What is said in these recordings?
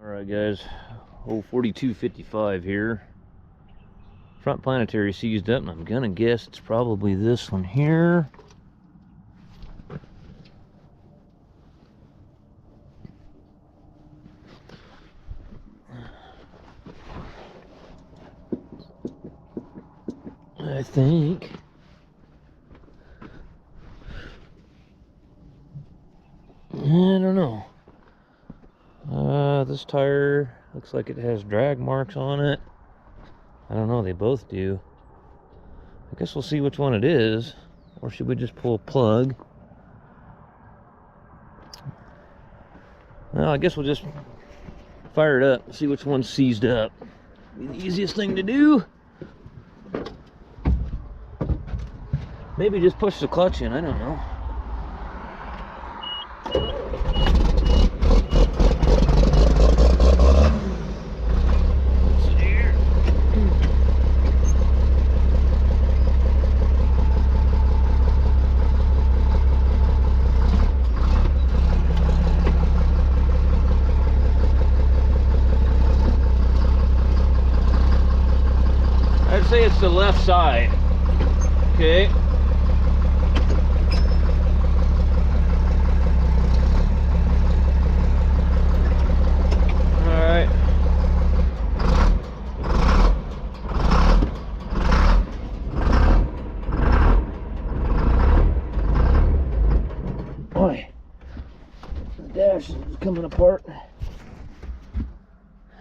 Alright guys, old 4255 here. Front planetary seized up, and I'm gonna guess it's probably this one here. I think. I don't know. This tire looks like it has drag marks on it. I don't know, they both do. I guess we'll see which one it is. Or should we just pull a plug? Well, I guess we'll just fire it up and see which one's seized up. Be the easiest thing to do. Maybe just push the clutch in, I don't know. I'd say it's the left side. Okay. All right. Boy, the dash is coming apart.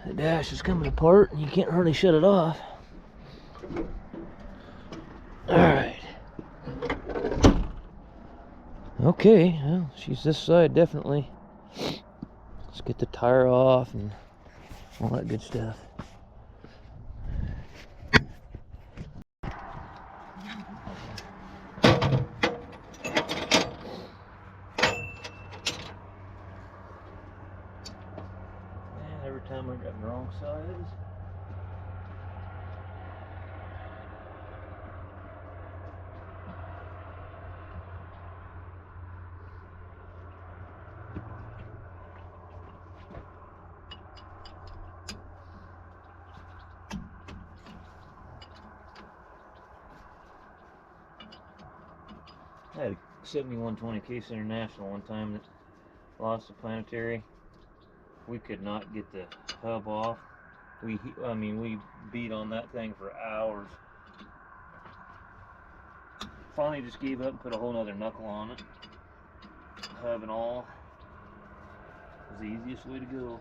The dash is coming apart, and you can't hardly shut it off. Alright. Okay, well, she's this side definitely. Let's get the tire off and all that good stuff. And every time I got the wrong sides. I had a 7120 Case International one time that lost the planetary. We could not get the hub off. We beat on that thing for hours. Finally just gave up and put a whole nother knuckle on it. Hub and all. It was the easiest way to go.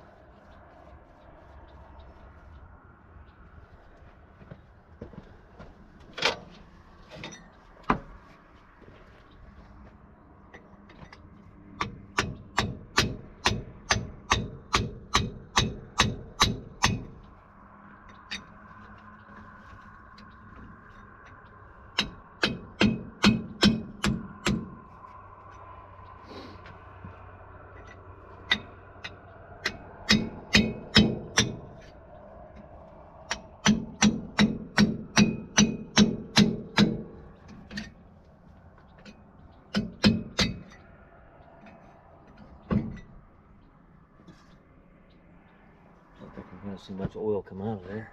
I don't think we're going to see much oil come out of there.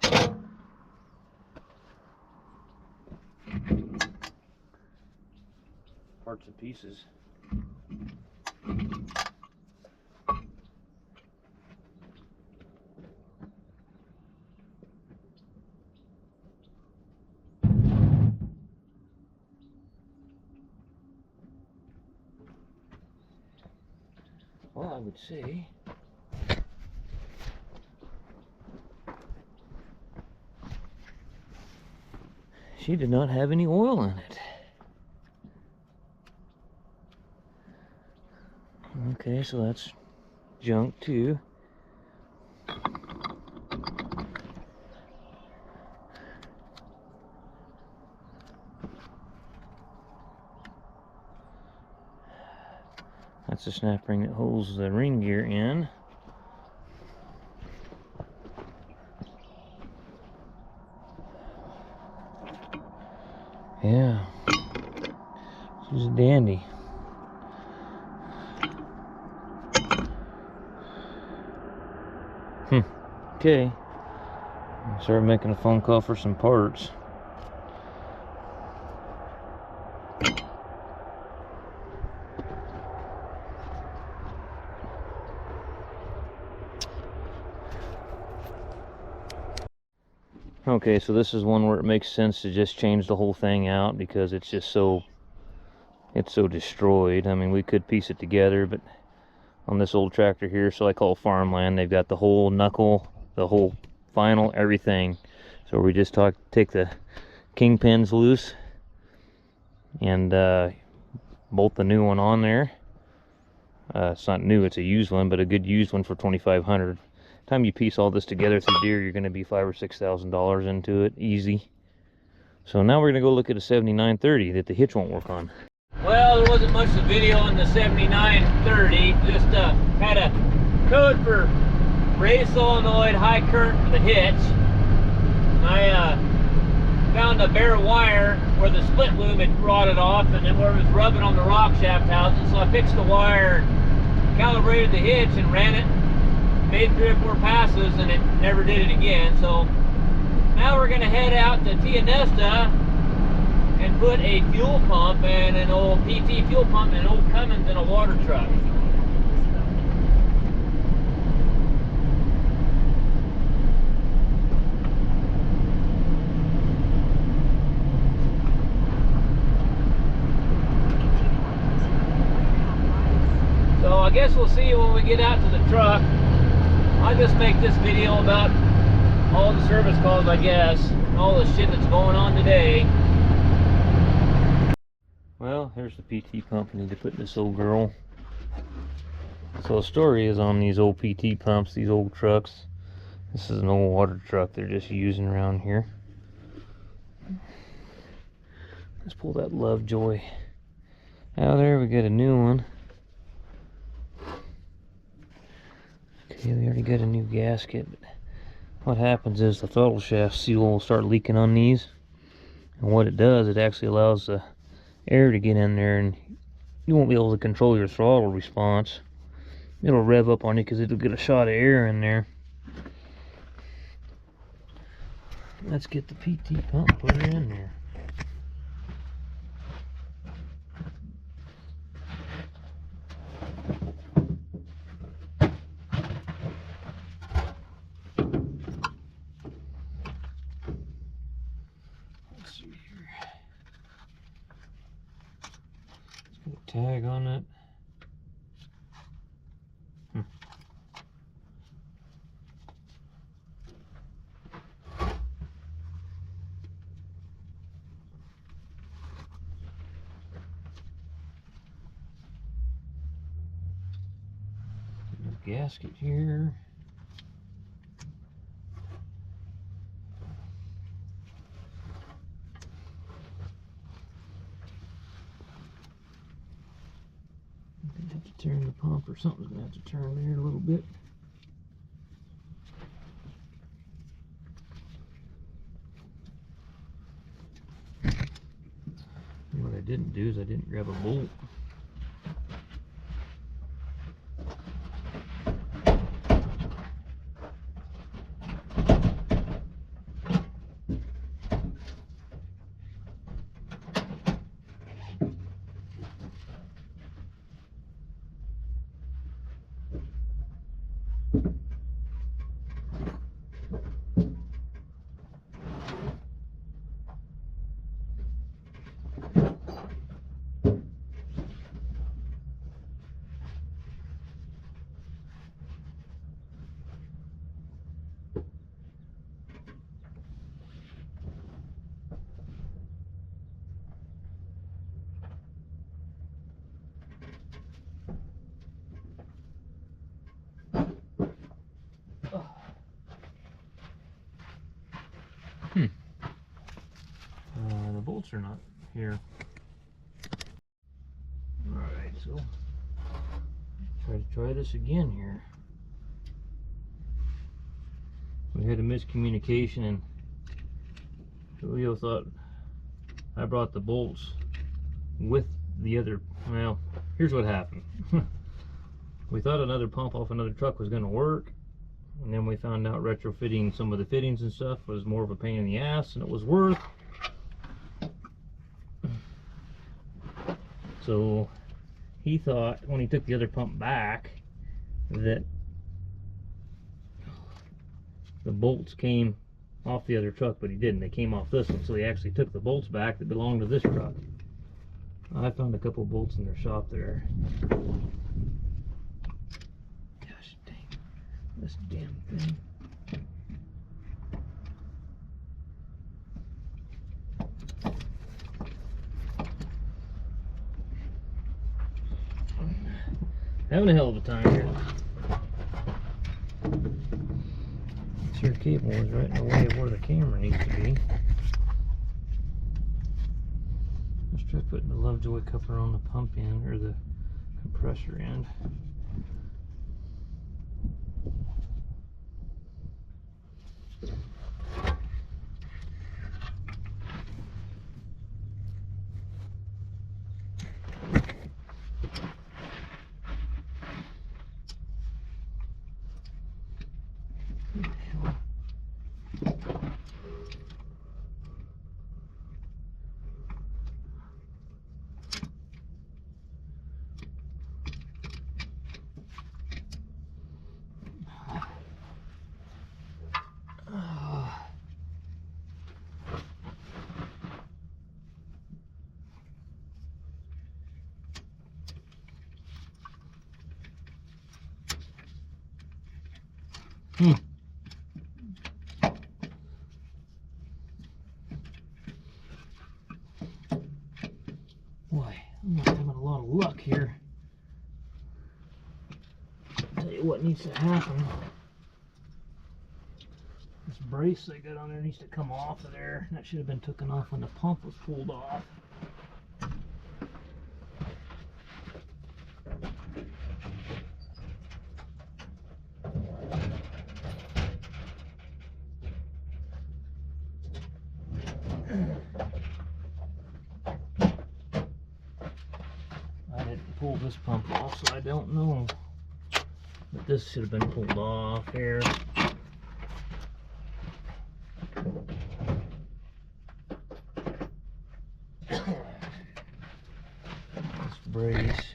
Parts and pieces. Well, I would say she did not have any oil in it. Okay, so that's junk too. That's the snap ring that holds the ring gear in. Yeah, she's a dandy. Okay. Started making a phone call for some parts. Okay, so this is one where it makes sense to just change the whole thing out because it's just so destroyed. I mean, we could piece it together, but on this old tractor here, so I call farmland, they've got the whole knuckle, the whole final, everything. So we just take the kingpins loose and bolt the new one on there. It's not new, it's a used one, but a good used one for $2,500. Time you piece all this together through Deere, you're going to be $5,000 or $6,000 into it, easy. So now we're going to go look at a 7930 that the hitch won't work on. Well, there wasn't much of video on the 7930. Just had a code for raised solenoid, high current for the hitch. I found a bare wire where the split loom had rotted off, and then where it was rubbing on the rock shaft housing. So I fixed the wire, calibrated the hitch, and ran it. Made 3 or 4 passes, and it never did it again. So now we're going to head out to Tia Nesta and put a fuel pump and an old PT fuel pump and an old Cummins in a water truck. So I guess we'll see you when we get out to the truck. I'll just make this video about all the service calls, I guess, and all the shit that's going on today. Well, here's the PT pump I need to put in this old girl. So the story is on these old PT pumps, these old trucks. This is an old water truck they're just using around here. Let's pull that Lovejoy out of there. We got a new one. Okay, we already got a new gasket. But what happens is the throttle shaft seal will start leaking on these. And what it does, it actually allows the air to get in there, and you won't be able to control your throttle response. It'll rev up on you because it'll get a shot of air in there. Let's get the PT pump, put her in there. Let's see here. Let's put a tag on it. Gasket here. I'm gonna have to turn the pump, or something's gonna have to turn there a little bit. And what I didn't do is I didn't grab a bolt. The bolts are not here. Alright, so try this again here. We had a miscommunication, and Julio thought I brought the bolts with the other. Well, here's what happened. We thought another pump off another truck was going to work, And then we found out retrofitting some of the fittings and stuff was more of a pain in the ass than it was worth. So he thought when he took the other pump back that the bolts came off the other truck, but he didn't. They came off this one, so he actually took the bolts back that belonged to this truck. I found a couple bolts in their shop there. Gosh dang, this damn thing. Having a hell of a time here. This here cable is right in the way of where the camera needs to be. Let's try putting the Lovejoy coupler on the pump end, or the compressor end. Boy, I'm not having a lot of luck here. I'll tell you what needs to happen. This brace they got on there needs to come off of there. That should have been taken off when the pump was pulled off. I didn't pull this pump off, so I don't know. But this should have been pulled off here. This brace.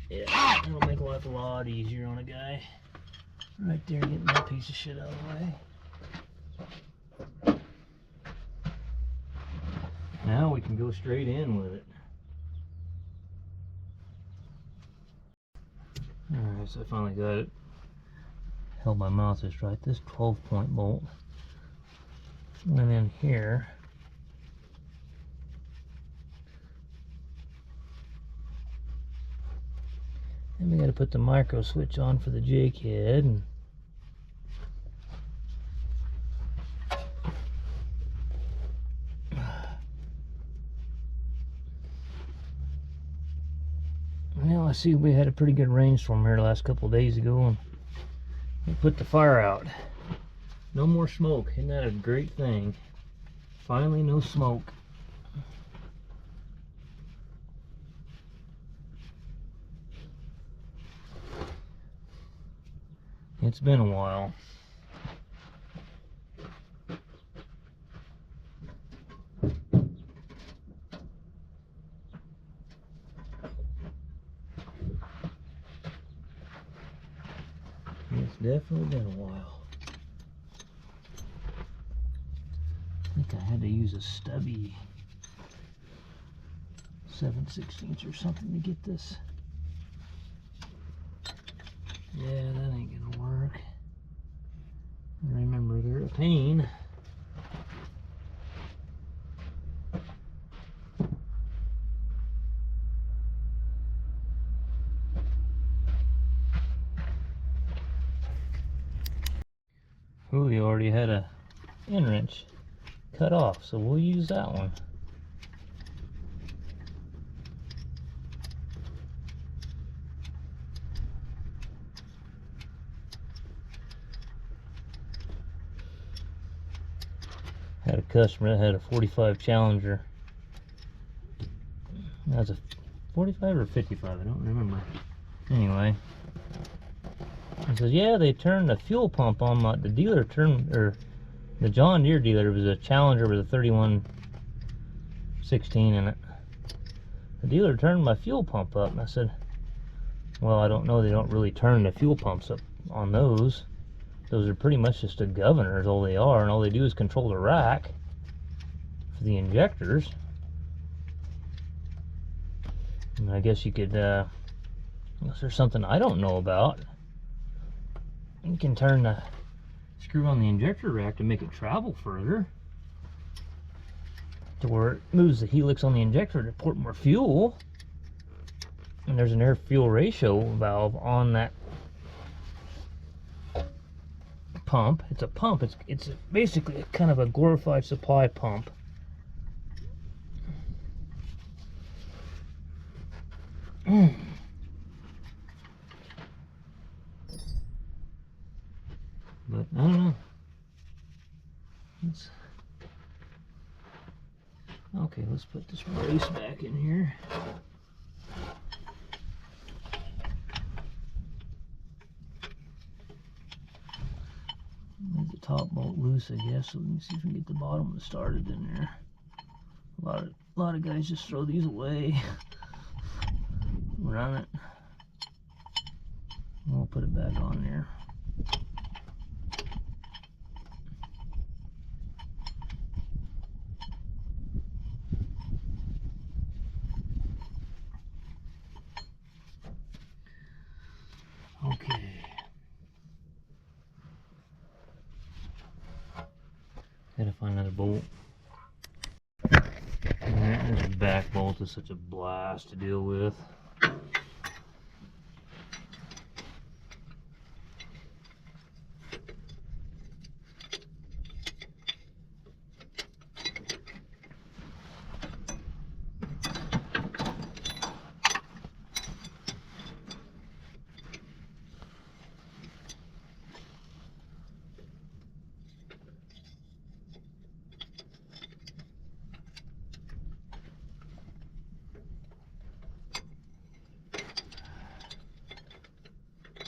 Yeah, that'll make life a lot easier on a guy. Right there, getting that piece of shit out of the way. Now we can go straight in with it. Alright, so I finally got it. Held my mouth just right. This 12-point bolt went in here. Then we got to put the micro switch on for the jake head. And well, I see we had a pretty good rainstorm here the last couple of days ago, and we put the fire out. No more smoke. Isn't that a great thing? Finally, no smoke. It's been a while. It's definitely been a while. I think I had to use a stubby 7/16 or something to get this. Yeah, that ain't gonna work. Remember, they're a pain. Ooh, we already had a end wrench cut off, so we'll use that one. Had a customer that had a 45 Challenger. That was a 45 or 55, I don't remember. Anyway, he says, yeah, they turned the fuel pump on the dealer turned, or the John Deere dealer, was a Challenger with a 3116 in it. The dealer turned my fuel pump up, and I said, well, I don't know, they don't really turn the fuel pumps up on those. Those are pretty much just a governor is all they are, and all they do is control the rack for the injectors. And I guess you could, unless there's something I don't know about, you can turn the screw on the injector rack to make it travel further, to where it moves the helix on the injector to port more fuel. And there's an air fuel ratio valve on that pump. It's a pump. It's basically a kind of a glorified supply pump. But I don't know. Okay, let's put this brace back in here. Leave the top bolt loose, I guess. So let me see if we can get the bottom one started in there. A lot of guys just throw these away. Run it. We'll put it back on there. Okay. Gotta find another bolt. This back bolt is such a blast to deal with.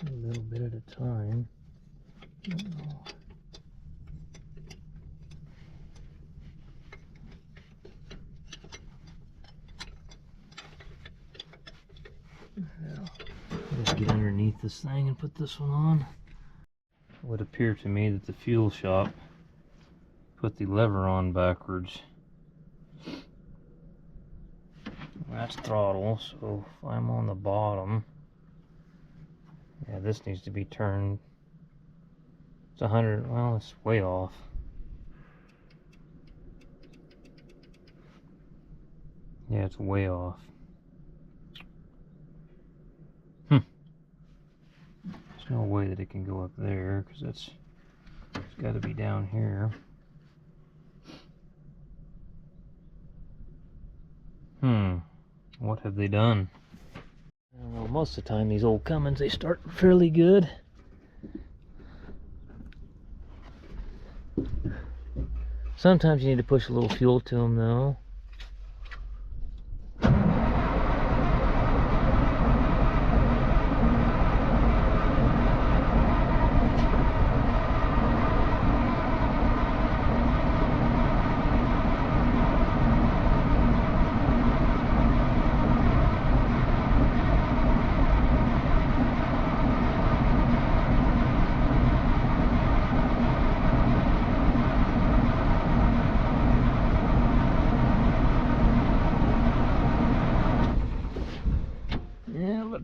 A little bit at a time. Let's get underneath this thing and put this one on. It would appear to me that the fuel shop put the lever on backwards. That's throttle, so if I'm on the bottom, yeah, this needs to be turned. It's 100, well, it's way off. Yeah, it's way off. There's no way that it can go up there, because it's got to be down here. What have they done? I don't know, most of the time these old Cummins, they start fairly good. Sometimes you need to push a little fuel to them though.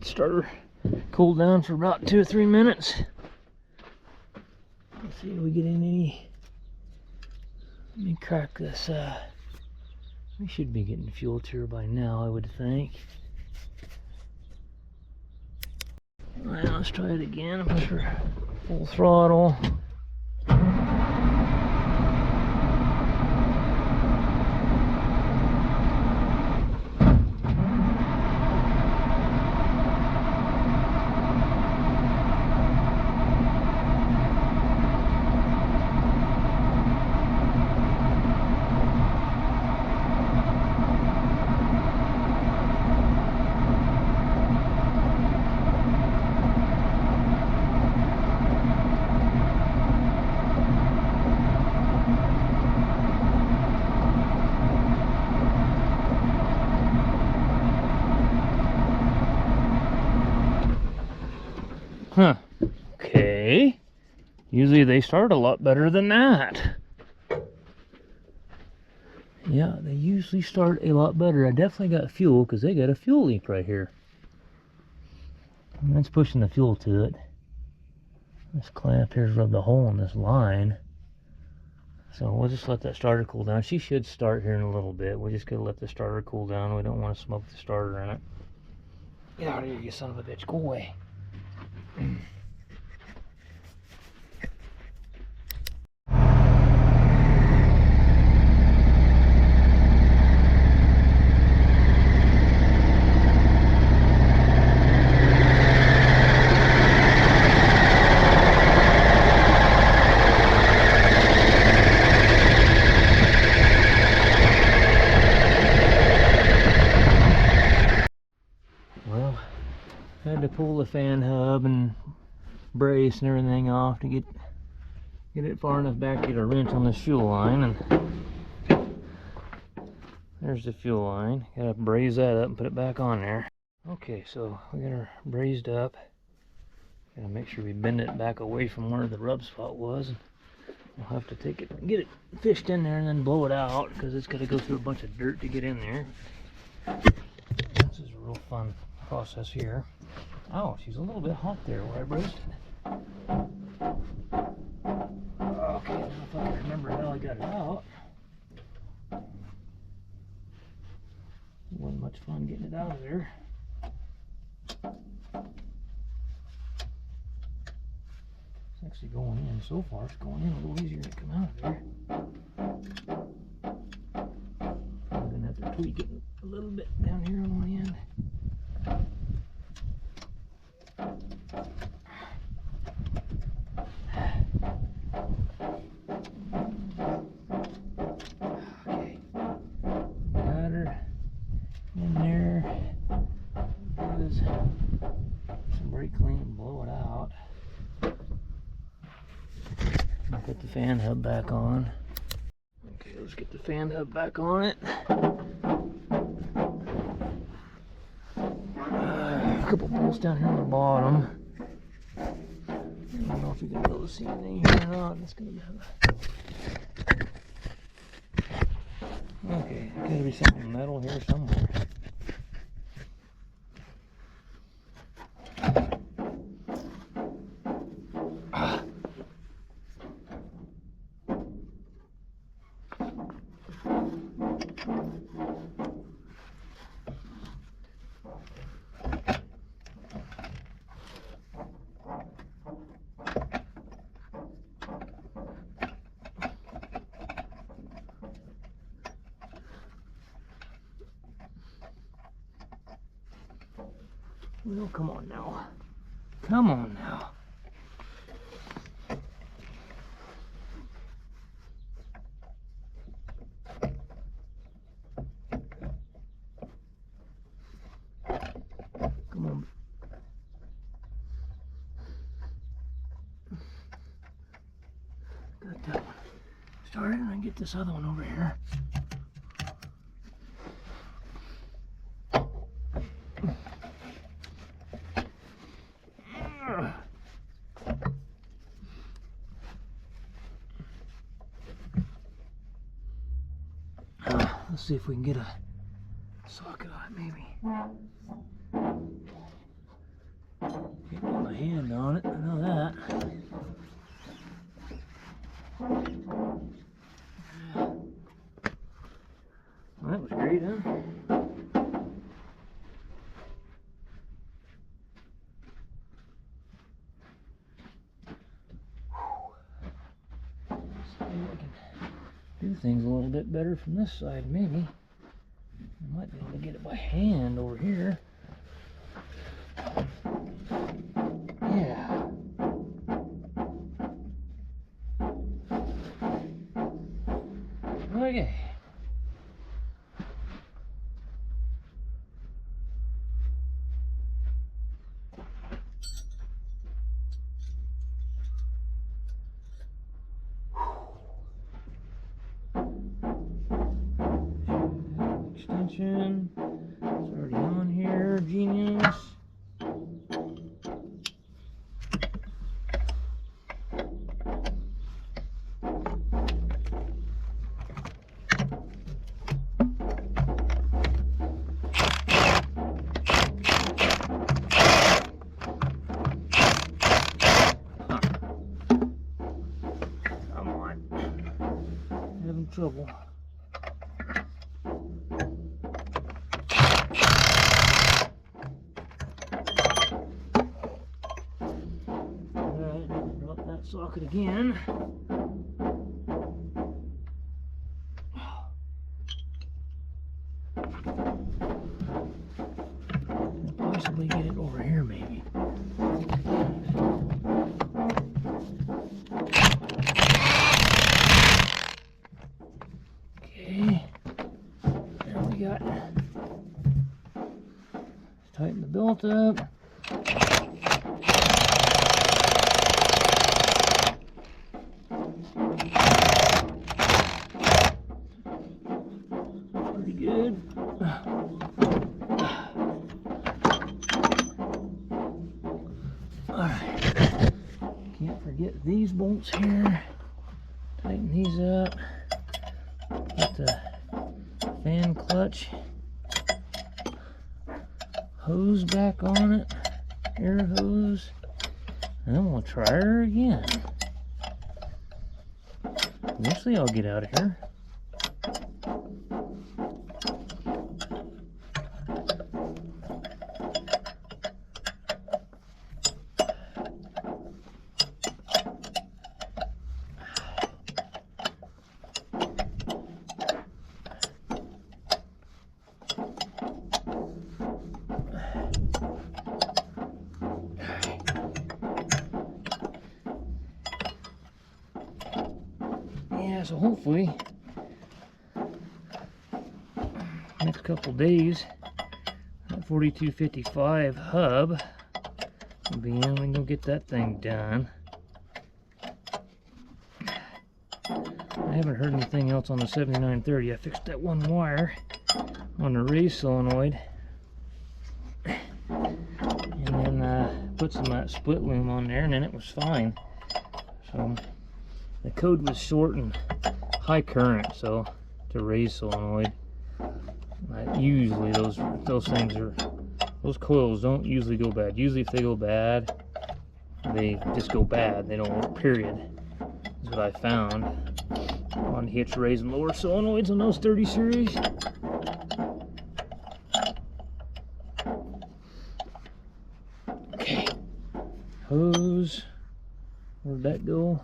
Starter cool down for about 2 or 3 minutes. Let's see if we get in any. Let me crack this. We should be getting fuel to her by now, I would think. Alright, let's try it again. Push her full throttle. Huh. Okay. Usually they start a lot better than that. Yeah, they usually start a lot better. I definitely got fuel because they got a fuel leak right here. And that's pushing the fuel to it. This clamp here's rubbed a hole in this line. So we'll just let that starter cool down. She should start here in a little bit. We just gotta let the starter cool down. We don't want to smoke the starter in it. Get out of here, you son of a bitch. Go away. Well, had to pull the fan hub and brace and everything off to get it far enough back to get a wrench on this fuel line, and there's the fuel line. Gotta braze that up and put it back on there. Okay, so we got her brazed up. Gotta make sure we bend it back away from where the rub spot was. And we'll have to take it, get it fished in there and then blow it out because it's gotta go through a bunch of dirt to get in there. This is a real fun process here. Oh, she's a little bit hot there where I brazed it. Okay, now if I can remember how I got it out. It wasn't much fun getting it out of there. It's actually going in. So far it's going in a little easier to come out of there. I'm gonna have to tweak it a little bit down here on one end. Okay, got her in there. Does some brake clean and blow it out. I'll put the fan hub back on. Okay, let's get the fan hub back on it. A couple bolts down here on the bottom. I don't know if you're gonna be able to see anything here or not. It's gonna be. Okay, there's gotta be something metal here somewhere. Well, come on now. Come on now. Come on. Got that one started, and I get this other one over here. Let's see if we can get a socket on it, maybe. Can't get my hand on it, I know that. Well, that was great, huh? Do things a little bit better from this side, maybe. I might be able to get it by hand over here. Yeah. Okay. Extension. It's already on here. Genius. trouble. Alright, drop that socket again. Possibly get it over here, maybe. Okay, there we got. Tighten the belt up. Pretty good. Alright, can't forget these bolts here. Tighten these up. Put the fan clutch hose back on it, air hose, and then we'll try her again. Eventually I'll get out of here. Yeah, so hopefully next couple days that 4255 hub will be in. We can go get that thing done. I haven't heard anything else on the 7930. I fixed that one wire on the raised solenoid and then put some of that split loom on there, and then it was fine. So the code was short and high current, so to raise solenoid, usually those things are, those coils don't usually go bad. Usually if they go bad, they just go bad. They don't work, period. That's what I found on hitch, raise and lower solenoids on those 30 series. Okay, hose, where'd that go?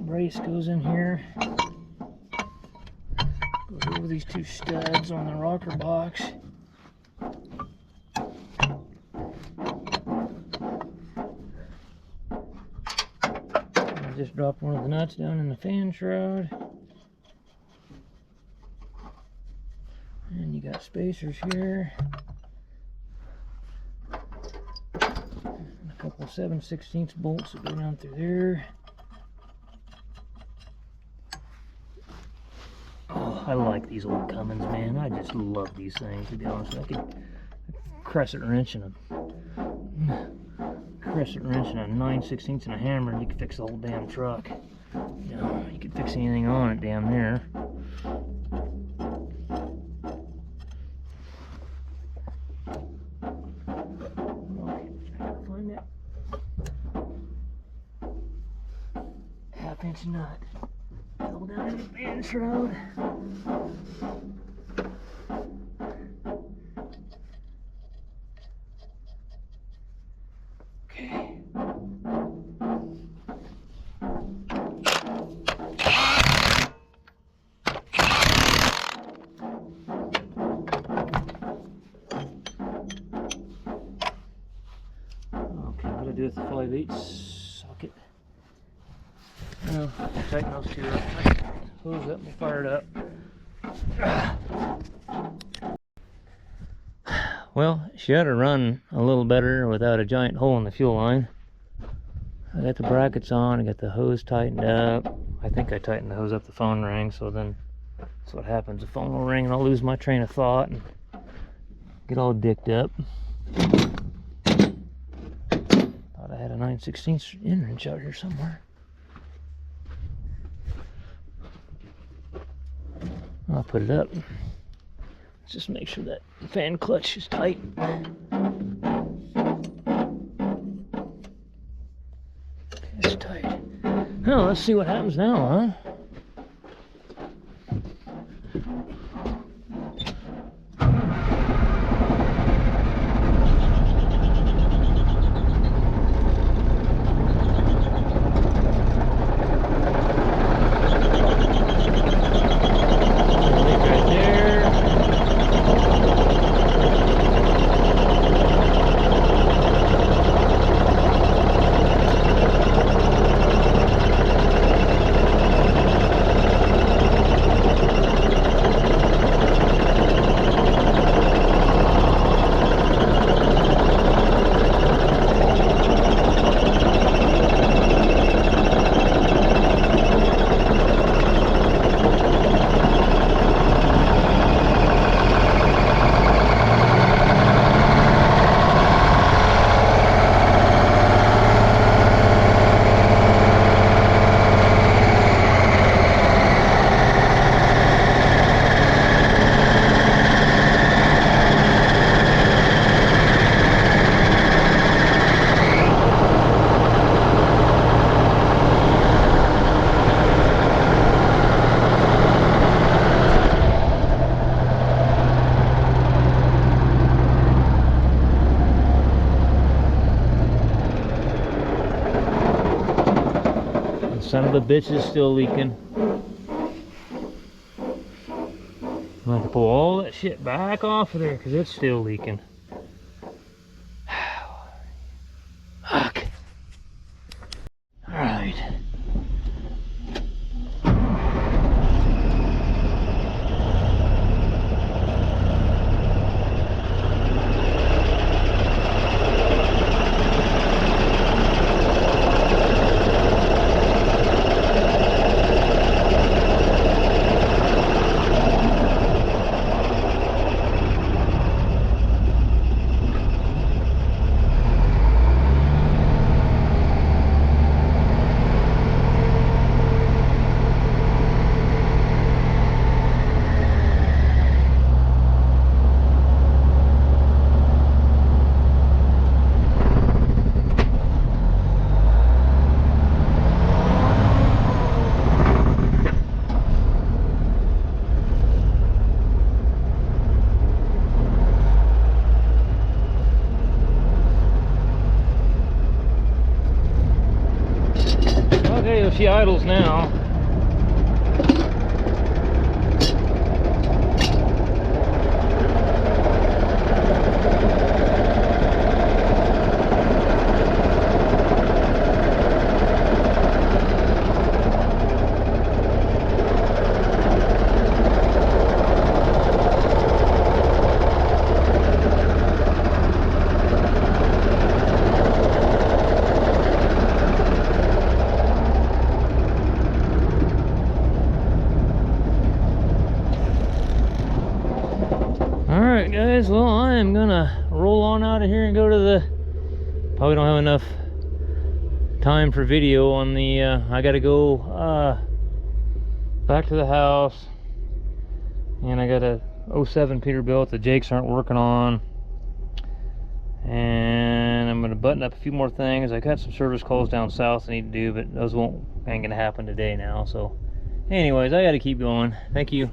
Brace goes in here, goes over these two studs on the rocker box. I just dropped one of the nuts down in the fan shroud, and you got spacers here, and a couple of 7/16 bolts that go down through there. I like these old Cummins, man. I just love these things, to be honest. I could crescent wrench and a 9/16 and a hammer, and you could fix the whole damn truck. You know, you could fix anything on it damn near. Okay, find that 1/2 inch nut. Go down in the fan shroud. Okay. Okay, what do I do with the 5/8 socket? Well, tighten those two up. Hose up and fire it up. Well, she ought to run a little better without a giant hole in the fuel line. I got the brackets on, I got the hose tightened up. I think I tightened the hose up, the phone rang, so then that's what happens. The phone will ring and I'll lose my train of thought and get all dicked up. Thought I I had a 9/16 end wrench out here somewhere. I'll put it up. Let's just make sure that fan clutch is tight. It's tight. Well, let's see what happens now, huh? Son of a bitch is still leaking. I'm gonna have to pull all that shit back off of there because it's still leaking. Fuck. Alright. Okay, she idles now. Alright guys, well I am gonna roll on out of here and go to the, probably don't have enough time for video on the, I gotta go back to the house, and I got a 07 Peterbilt that Jakes aren't working on, and I'm gonna button up a few more things. I got some service calls down south I need to do, but those ain't gonna happen today now. So anyways, I gotta keep going. Thank you.